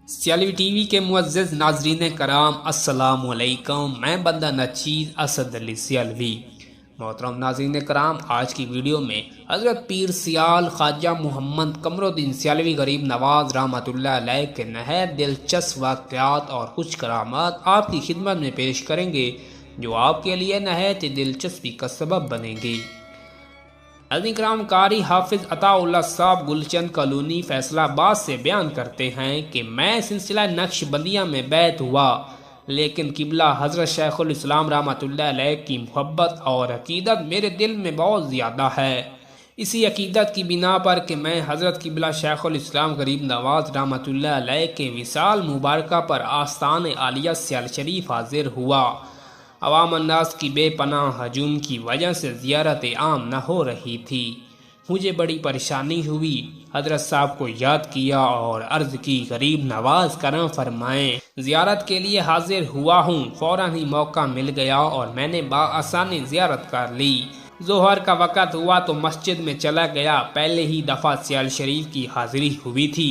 Sialvi T V کے معزز ناظرین کرام السلام علیکم۔ میں بندہ نچیز اسد علی سیالوی۔ محترم ناظرین کرام، آج کی ویڈیو میں حضرت پیر سیال خواجہ محمد قمر الدین سیالوی غریب نواز رحمۃ اللہ علیہ کے نہایت دلچسپ واقعات اور کچھ کرامات آپ کی خدمت میں پیش کریں گے، جو آپ کے لیے نہایت دلچسپی کا سبب بنیں گی۔ ناظرین کرام، قاری حافظ عطا اللہ صاحب گلچن کالونی فیصل آباد سے بیان کرتے ہیں کہ میں سلسلہ نقش بندیہ میں بیعت ہوا، لیکن قبلہ حضرت شیخ الاسلام رحمۃ اللہ علیہ کی محبت اور عقیدت میرے دل میں بہت زیادہ ہے۔ اسی عقیدت کی بنا پر کہ میں حضرت قبلہ شیخ الاسلام غریب نواز رحمۃ اللہ علیہ کے وصال مبارکہ پر آستان عالیہ سیال شریف حاضر ہوا۔ عوام الناس کی بے پناہ ہجوم کی وجہ سے زیارت عام نہ ہو رہی تھی۔ مجھے بڑی پریشانی ہوئی۔ حضرت صاحب کو یاد کیا اور عرض کی، غریب نواز کرم فرمائیں، زیارت کے لیے حاضر ہوا ہوں۔ فوراً ہی موقع مل گیا اور میں نے بآسانی زیارت کر لی۔ ظہر کا وقت ہوا تو مسجد میں چلا گیا۔ پہلے ہی دفعہ سیال شریف کی حاضری ہوئی تھی۔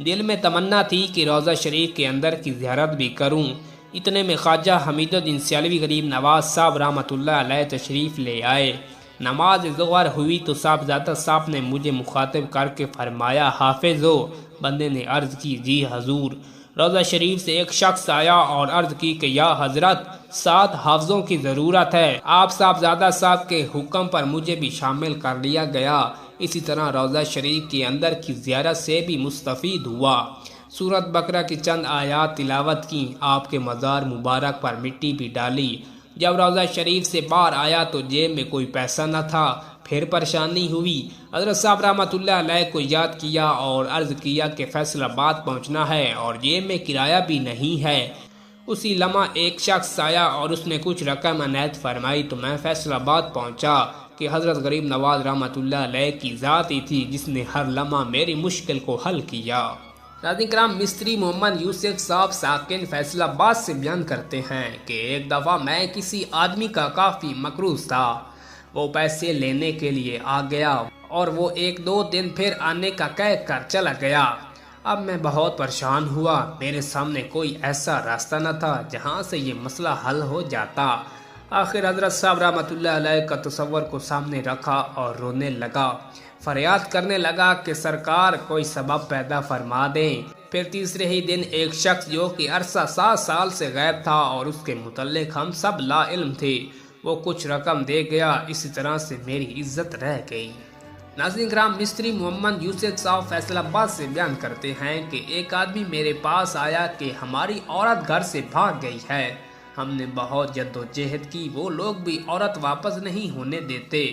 دل میں تمنا تھی کہ روضہ شریف کے اندر کی زیارت بھی کروں۔ اتنے میں خواجہ حمید الدین سیالوی غریب نواز صاحب رحمۃ اللہ علیہ تشریف لے آئے۔ نماز ظہر ہوئی تو صاحبزادہ صاحب نے مجھے مخاطب کر کے فرمایا، حافظ ہو؟ بندے نے عرض کی، جی حضور۔ روضہ شریف سے ایک شخص آیا اور عرض کی کہ یا حضرت، 7 حافظوں کی ضرورت ہے۔ آپ صاحبزادہ صاحب کے حکم پر مجھے بھی شامل کر لیا گیا۔ اسی طرح روضہ شریف کے اندر کی زیارت سے بھی مستفید ہوا۔ سورۃ بقرہ کی چند آیات تلاوت کی، آپ کے مزار مبارک پر مٹی بھی ڈالی۔ جب روضہ شریف سے باہر آیا تو جیب میں کوئی پیسہ نہ تھا۔ پھر پریشانی ہوئی۔ حضرت صاحب رحمۃ اللہ علیہ کو یاد کیا اور عرض کیا کہ فیصل آباد پہنچنا ہے اور جیب میں کرایہ بھی نہیں ہے۔ اسی لمحہ ایک شخص آیا اور اس نے کچھ رقم عنایت فرمائی تو میں فیصل آباد پہنچا کہ حضرت غریب نواز رحمۃ اللہ علیہ کی ذات ہی تھی جس نے ہر لمحہ میری مشکل کو حل کیا۔ ناظرین کرام، مستری محمد یوسف صاحب ساکن فیصل آباد سے بیان کرتے ہیں کہ ایک دفعہ میں کسی آدمی کا کافی مقروض تھا۔ وہ پیسے لینے کے لیے آ گیا اور وہ 1-2 دن پھر آنے کا کہہ کر چلا گیا۔ اب میں بہت پریشان ہوا۔ میرے سامنے کوئی ایسا راستہ نہ تھا جہاں سے یہ مسئلہ حل ہو جاتا۔ آخر حضرت صاحب رحمۃ اللہ علیہ کا تصور کو سامنے رکھا اور رونے لگا۔ فریاد کرنے لگا کہ سرکار کوئی سبب پیدا فرما دیں۔ پھر تیسرے ہی دن ایک شخص جو کہ عرصہ 7 سال سے غائب تھا اور اس کے متعلق ہم سب لا علم تھے، وہ کچھ رقم دے گیا۔ اسی طرح سے میری عزت رہ گئی۔ ناظرین کرام، مستری محمد یوسف صاحب فیصل آباد سے بیان کرتے ہیں کہ ایک آدمی میرے پاس آیا کہ ہماری عورت گھر سے بھاگ گئی ہے۔ ہم نے بہت جدوجہد کی، وہ لوگ بھی عورت واپس نہیں ہونے دیتے۔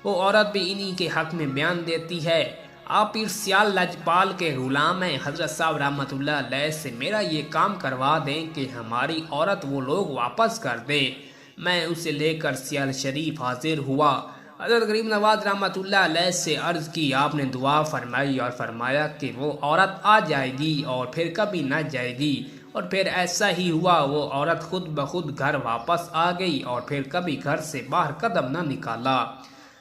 وہ عورت بھی انہی کے حق میں بیان دیتی ہے۔ آپ پیر سیال لجپال کے غلام ہیں۔ حضرت صاحب رحمۃ اللہ علیہ سے میرا یہ کام کروا دیں کہ ہماری عورت وہ لوگ واپس کر دیں۔ میں اسے لے کر سیال شریف حاضر ہوا۔ حضرت غریب نواز رحمۃ اللہ علیہ سے عرض کی، آپ نے دعا فرمائی اور فرمایا کہ وہ عورت آ جائے گی اور پھر کبھی نہ جائے گی، اور پھر ایسا ہی ہوا۔ وہ عورت خود بخود گھر واپس آ گئی اور پھر کبھی گھر سے باہر قدم نہ نکالا۔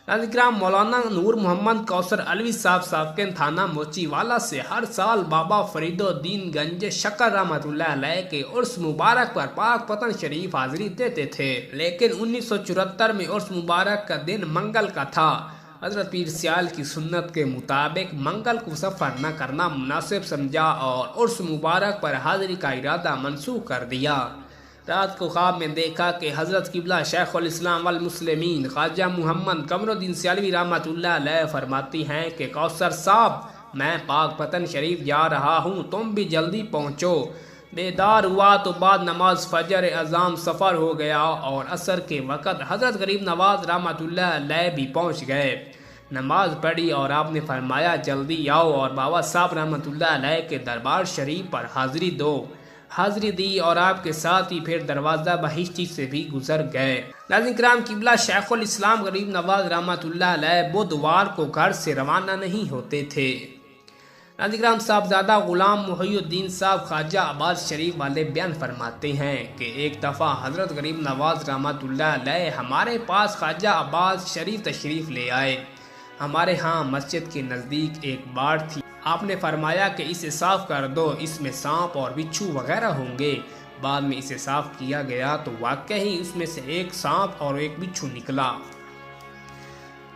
ناظرین کرام، مولانا نور محمد کوثر علوی صاحب ساکن تھانہ موچی والا سے ہر سال بابا فرید الدین گنج شکر رحمۃ اللہ علیہ کے عرس مبارک پر پاک پتن شریف حاضری دیتے تھے، لیکن 1974 میں عرس مبارک کا دن منگل کا تھا۔ حضرت پیر سیال کی سنت کے مطابق منگل کو سفر نہ کرنا مناسب سمجھا اور عرس مبارک پر حاضری کا ارادہ منسوخ کر دیا۔ رات کو خواب میں دیکھا کہ حضرت قبلہ شیخ الاسلام والمسلمین خواجہ محمد قمر الدین سیالوی رحمۃ اللہ علیہ فرماتی ہیں کہ کوثر صاحب، میں پاک پتن شریف جا رہا ہوں، تم بھی جلدی پہنچو۔ بیدار ہوا تو بعد نماز فجر اذان سفر ہو گیا اور عصر کے وقت حضرت غریب نواز رحمۃ اللہ علیہ بھی پہنچ گئے۔ نماز پڑھی اور آپ نے فرمایا جلدی آؤ اور بابا صاحب رحمۃ اللہ علیہ کے دربار شریف پر حاضری دو۔ حاضری دی اور آپ کے ساتھ ہی پھر دروازہ بہشتی سے بھی گزر گئے۔ ناظرین کرام، قبلہ شیخ الاسلام غریب نواز رحمۃ اللہ علیہ بدھوار کو گھر سے روانہ نہیں ہوتے تھے۔ ناظرین کرام، صاحبزادہ غلام محی الدین صاحب خواجہ عباس شریف والے بیان فرماتے ہیں کہ ایک دفعہ حضرت غریب نواز رحمۃ اللہ علیہ ہمارے پاس خواجہ عباس شریف تشریف لے آئے۔ ہمارے ہاں مسجد کے نزدیک ایک باڑ تھی۔ آپ نے فرمایا کہ اسے صاف کر دو، اس میں سانپ اور بچھو وغیرہ ہوں گے۔ بعد میں اسے صاف کیا گیا تو واقعی اس میں سے ایک سانپ اور ایک بچھو نکلا۔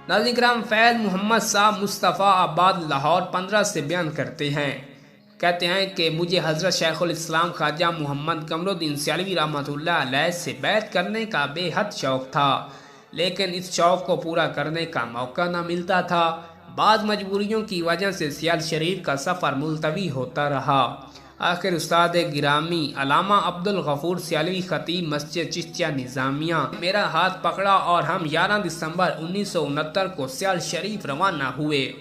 ناظرین کرام، فیض محمد صاحب مصطفیٰ آباد لاہور 15 سے بیان کرتے ہیں، کہتے ہیں کہ مجھے حضرت شیخ الاسلام خواجہ محمد قمر الدین سیالوی رحمۃ اللہ علیہ سے بیعت کرنے کا بے حد شوق تھا، لیکن اس شوق کو پورا کرنے کا موقع نہ ملتا تھا۔ بعض مجبوریوں کی وجہ سے سیال شریف کا سفر ملتوی ہوتا رہا۔ آخر استاد گرامی علامہ عبدالغفور سیالوی خطیب مسجد چشتیہ نظامیہ میرا ہاتھ پکڑا اور ہم 11 دسمبر 1969 کو سیال شریف روانہ ہوئے۔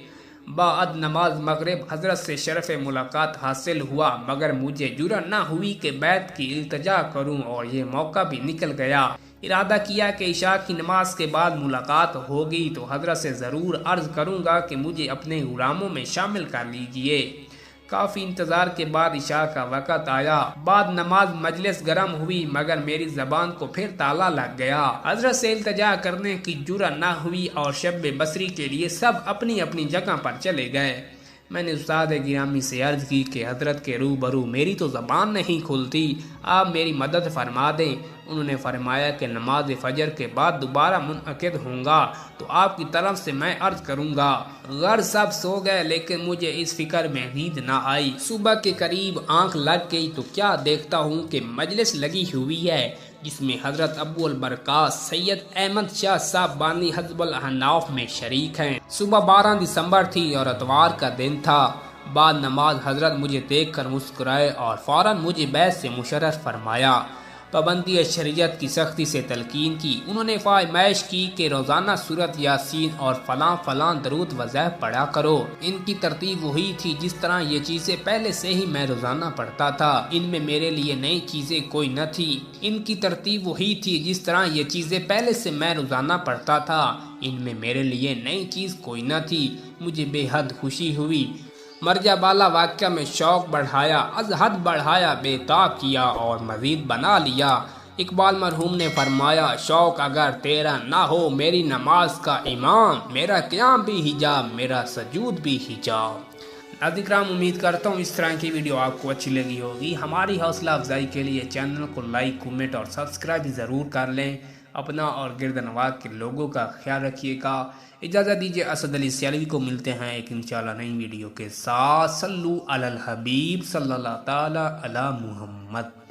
بعد نماز مغرب حضرت سے شرف ملاقات حاصل ہوا، مگر مجھے جرأت نہ ہوئی کہ بیعت کی التجا کروں اور یہ موقع بھی نکل گیا۔ ارادہ کیا کہ عشاء کی نماز کے بعد ملاقات ہوگی تو حضرت سے ضرور عرض کروں گا کہ مجھے اپنے غلاموں میں شامل کر لیجئے۔ کافی انتظار کے بعد عشاء کا وقت آیا۔ بعد نماز مجلس گرم ہوئی، مگر میری زبان کو پھر تالا لگ گیا۔ حضرت سے التجا کرنے کی جرأت نہ ہوئی اور شب بصری کے لیے سب اپنی اپنی جگہ پر چلے گئے۔ میں نے استاد گرامی سے عرض کی کہ حضرت کے روبرو میری تو زبان نہیں کھلتی، آپ میری مدد فرما دیں۔ انہوں نے فرمایا کہ نماز فجر کے بعد دوبارہ منعقد ہوں گا تو آپ کی طرف سے میں عرض کروں گا۔ غر سب سو گئے، لیکن مجھے اس فکر میں نیند نہ آئی۔ صبح کے قریب آنکھ لگ گئی تو کیا دیکھتا ہوں کہ مجلس لگی ہوئی ہے، جس میں حضرت ابو البرکات سید احمد شاہ صاحب بانی حزب الاحناف میں شریک ہیں۔ صبح 12 دسمبر تھی اور اتوار کا دن تھا۔ بعد نماز حضرت مجھے دیکھ کر مسکرائے اور فوراً مجھے بیعت سے مشرف فرمایا۔ پابندی شریعت کی سختی سے تلقین کی۔ انہوں نے فرمائش کی کہ روزانہ سورت یاسین اور فلاں فلاں درود وضیح پڑھا کرو۔ ان کی ترتیب وہی تھی جس طرح یہ چیزیں پہلے سے ہی میں روزانہ پڑھتا تھا، ان میں میرے لیے نئی چیزیں کوئی نہ تھی۔ ان کی ترتیب وہی تھی جس طرح یہ چیزیں پہلے سے میں روزانہ پڑھتا تھا، ان میں میرے لیے نئی چیز کوئی نہ تھی۔ مجھے بے حد خوشی ہوئی۔ مرجع بالا واقعہ میں شوق بڑھایا، از حد بڑھایا، بے تاب کیا اور مزید بنا لیا۔ اقبال مرحوم نے فرمایا، شوق اگر تیرا نہ ہو میری نماز کا امام، میرا قیام بھی حجاب، میرا سجود بھی حجاب۔ ناظرین کرام، امید کرتا ہوں اس طرح کی ویڈیو آپ کو اچھی لگی ہوگی۔ ہماری حوصلہ افزائی کے لیے چینل کو لائک، کمنٹ اور سبسکرائب ضرور کر لیں۔ اپنا اور گرد نواح کے لوگوں کا خیال رکھیے گا۔ اجازت دیجیے، اسد علی سیالوی کو ملتے ہیں ایک انشاءاللہ نئی ویڈیو کے ساتھ۔ صلو علی الحبیب صلی اللہ تعالی علی محمد۔